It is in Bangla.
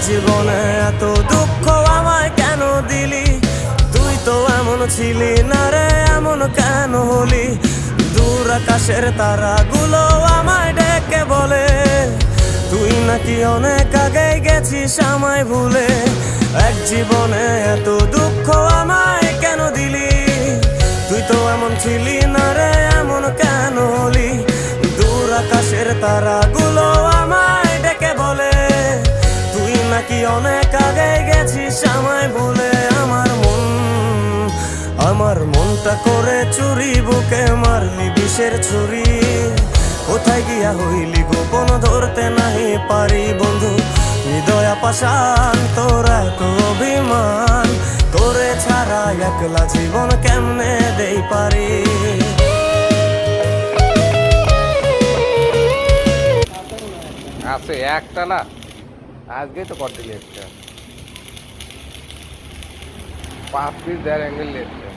জীবনে এত দুঃখ আমায় কেন দিলি? তুই তো এমন ছিলি না রে, এমন কেন হলি? দূর আকাশের তারাগুলো আমায় ডেকে বলে তুই নাকি অনেক আগে গেছিস আমায় ভুলে। এক জীবনে এত দুঃখ আমায় কেন দিলি? তুই তো এমন ছিলি না রে, এমন কেন হলি? দূর আকাশের তারাগুলো আমায় ডেকে বলে তুই নাকি অনেক আগে গেছিস আমায় ভুলে। আমার মনটা করে চুরি, বুকে মারলি বিষের ছুরি। কোথায় গিয়া হইলি গোপন ধরতে নাহি পারি বন্ধু। হৃদয়া পাষাণ তোর এত অভিমান, তোরে ছাড়া একলা জীবন কেমনে দেই পারি। আছে একটা না, আজকেই তো করতে লেটছে 5 পিস দেড় অ্যাঙ্গেল লেটছে।